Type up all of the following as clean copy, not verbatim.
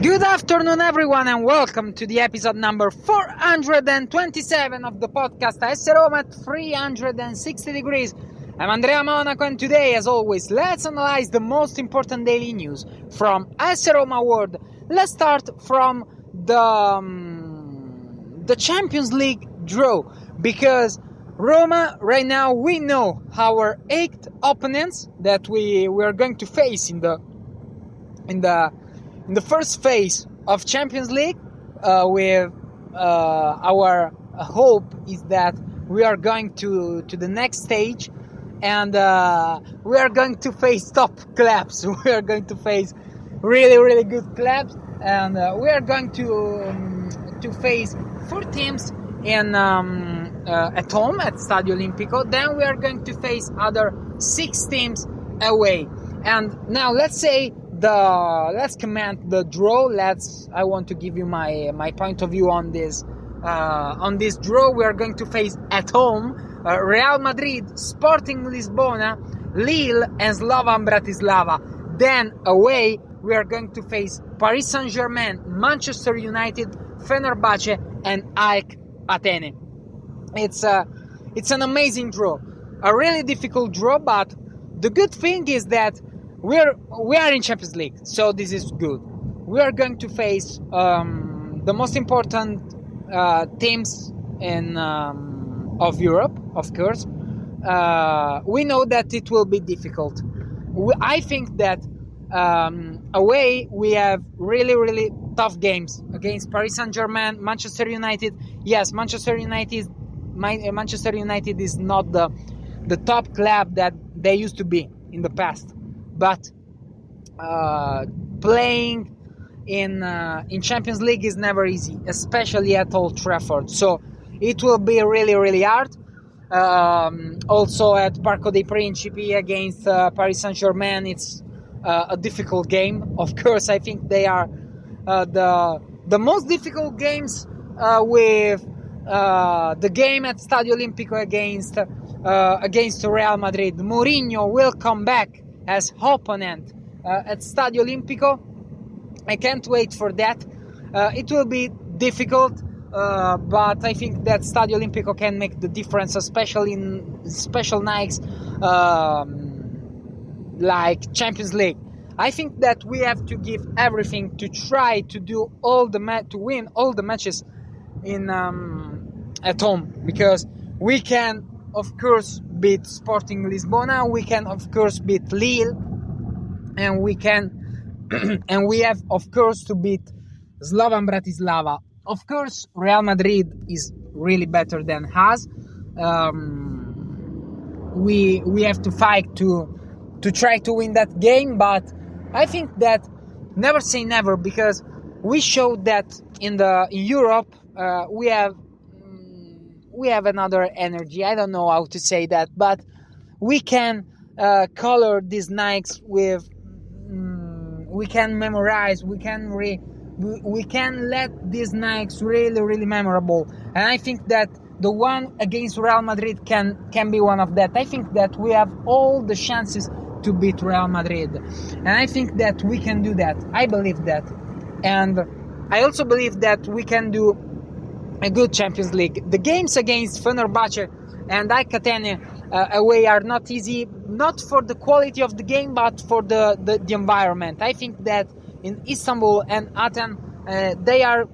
Good afternoon, everyone, and welcome to the episode number 427 of the podcast AS Roma at 360 degrees. I'm Andrea Monaco, and today, as always, let's analyze the most important daily news from AS Roma world. Let's start from the Champions League draw, because Roma, right now, we know our 8 opponents that we are going to face in the first phase of Champions League. With our hope is that we are going to the next stage, and we are going to face top clubs. We are going to face really good clubs, and we are going to face 4 teams in at home at Stadio Olimpico. Then we are going to face other 6 teams away. And now let's comment the draw. I want to give you my point of view on this draw. We are going to face at home Real Madrid, Sporting Lisbona, Lille, and Slovan Bratislava. Then away we are going to face Paris Saint-Germain, Manchester United, Fenerbahce, and AEK Athene. It's an amazing draw, a really difficult draw, but the good thing is that we are in Champions League, so this is good. We are going to face the most important teams of Europe, of course. We know that it will be difficult. I think that away we have really tough games against Paris Saint-Germain, Manchester United. Yes, Manchester United is not the top club that they used to be in the past. But playing in Champions League is never easy, especially at Old Trafford. So it will be really hard. Also at Parco dei Principi against Paris Saint-Germain, it's a difficult game. Of course, I think they are the most difficult games, with the game at Stadio Olimpico against Real Madrid. Mourinho will come back as opponent at Stadio Olimpico. I can't wait for that. It will be difficult, but I think that Stadio Olimpico can make the difference, especially in special nights like Champions League. I think that we have to give everything to try to do to win all the matches at home, because we can, of course, beat Sporting Lisbona, we can of course beat Lille, and we have of course to beat Slovan Bratislava. Of course, Real Madrid is really better than us. We have to fight to try to win that game, but I think that never say never, because we showed that in Europe we have another energy. I don't know how to say that, but we can color these nights with. We can memorize. We can let these nights really memorable. And I think that the one against Real Madrid can be one of that. I think that we have all the chances to beat Real Madrid, and I think that we can do that. I believe that, and I also believe that we can do a good Champions League. The games against Fenerbahce and AEK Athene away are not easy, not for the quality of the game, but for the environment. I think that in Istanbul and Athens, they are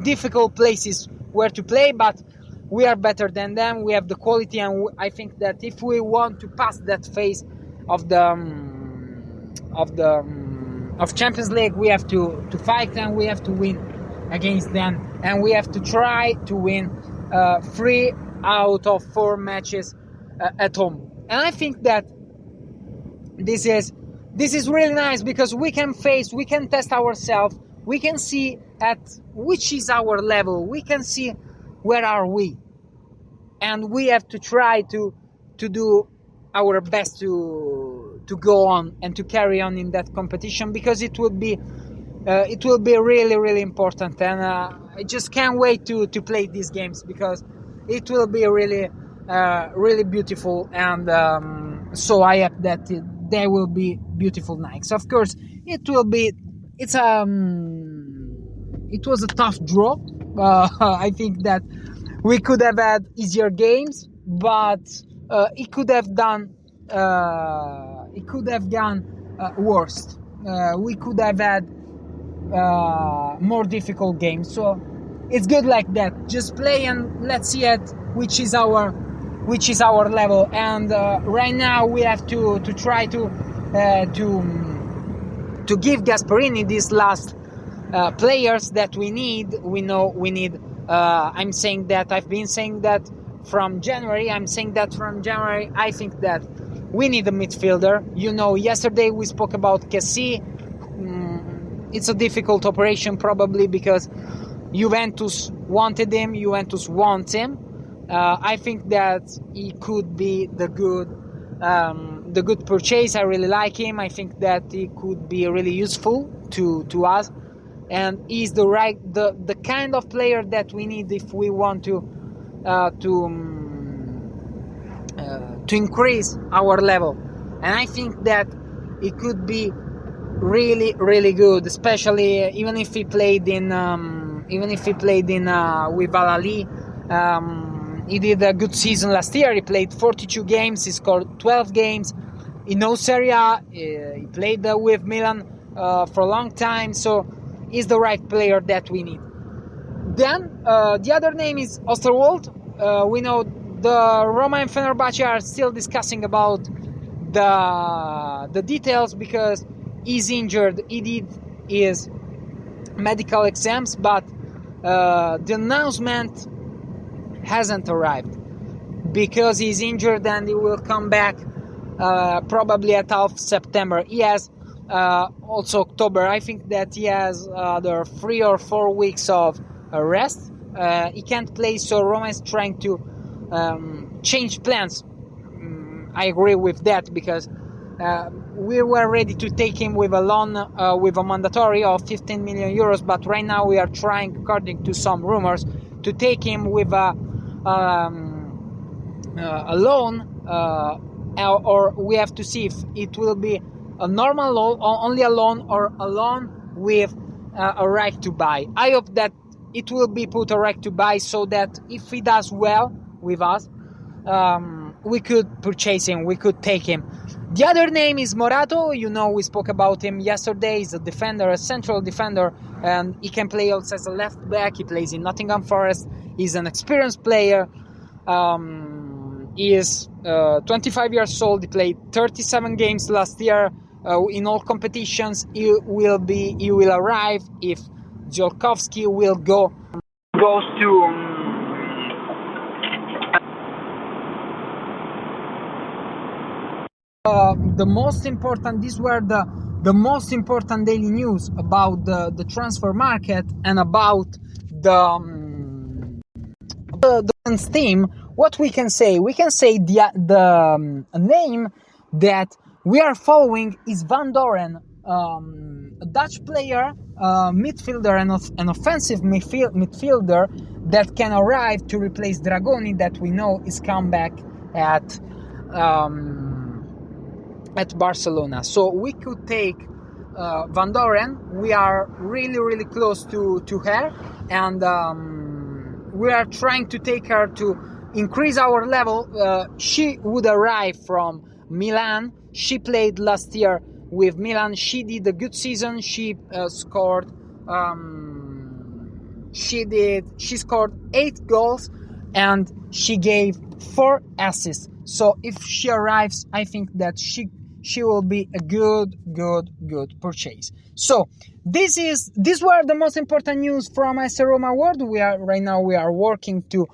difficult places where to play, but we are better than them. We have the quality, and I think that if we want to pass that phase of Champions League, we have to fight, and we have to win against them, and we have to try to win 3 out of 4 matches at home. And I think that this is really nice, because we can test ourselves, we can see at which is our level, we can see where are we, and we have to try to do our best to go on and to carry on in that competition, because it will be really important. And I just can't wait to play these games, because it will be really beautiful, and so I hope that there will be beautiful nights. Of course, it will be it was a tough draw. I think that we could have had easier games, but it could have gone worse. We could have had more difficult games. So it's good like that. Just play and let's see at which is our level. And right now we have to try to give Gasperini these last players that we need. We know we need. I've been saying that from January. I think that we need a midfielder. Yesterday we spoke about Kessie. It's a difficult operation probably because Juventus wanted him. Juventus wants him. I think that he could be the good purchase. I really like him. I think that he could be really useful to us, and he's the kind of player that we need if we want to increase our level. And I think that it could be really, really good, especially even if he played with Al-Ahly. He did a good season last year. He played 42 games. He scored 12 games. He knows Serie A. He played with Milan for a long time. So he's the right player that we need. Then the other name is Osterwolde. We know the Roma and Fenerbahce are still discussing about the details because he's injured. He did his medical exams, but the announcement hasn't arrived because he's injured and he will come back probably at half September. He has also October. I think that he has other 3 or 4 weeks of rest. He can't play, so Roma is trying to change plans. I agree with that because we were ready to take him with a loan, with a mandatory of 15 million euros, but right now we are trying, according to some rumors, to take him with a loan, or we have to see if it will be a normal loan, or only a loan, or a loan with a right to buy. I hope that it will be put a right to buy, so that if he does well with us, we could purchase him, we could take him. The other name is Morato. We spoke about him yesterday. He's a defender, a central defender, and he can play also as a left back. He plays in Nottingham Forest. He's an experienced player. He is 25 years old. He played 37 games last year in all competitions. He will arrive if Ziolkowski goes to. The most important. These were the most important daily news about the transfer market and about the team. What we can say? We can say the name that we are following is Van Doren, a Dutch player, midfielder, and an offensive midfielder that can arrive to replace Dragoni, that we know is come back at Barcelona. So we could take Van Doren. We are really, really close to her, and we are trying to take her to increase our level. She would arrive from Milan. She played last year with Milan. She did a good season. She scored 8 goals and she gave 4 assists. So if she arrives, I think that she will be a good purchase. So these were the most important news from AS Roma world. We are working to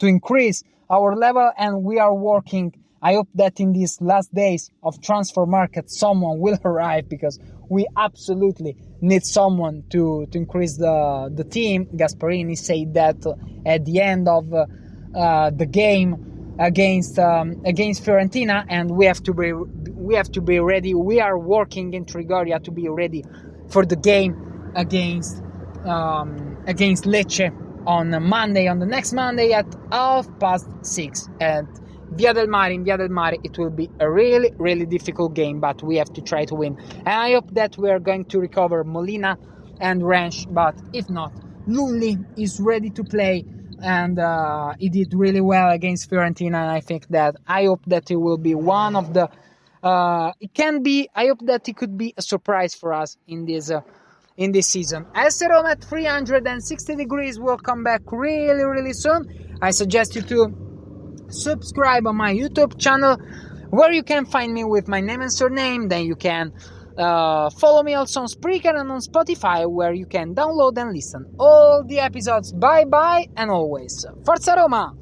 increase our level, and we are working. I hope that in these last days of transfer market, someone will arrive, because we absolutely need someone to increase the team. Gasperini said that at the end of the game against Fiorentina, and we have to be ready. We are working in Trigoria to be ready for the game against Lecce on Monday, on the next Monday at 6:30. And Via del Mare, in Via del Mare, it will be a really, really difficult game, but we have to try to win. And I hope that we are going to recover Molina and Rensch, but if not, Lulli is ready to play, and he did really well against Fiorentina, and I hope that it will be one of the I hope that it could be a surprise for us in this season. AC Roma at 360 degrees will come back really, really soon. I suggest you to subscribe on my YouTube channel, where you can find me with my name and surname. Then you can follow me also on Spreaker and on Spotify, where you can download and listen all the episodes. Bye bye, and always Forza Roma!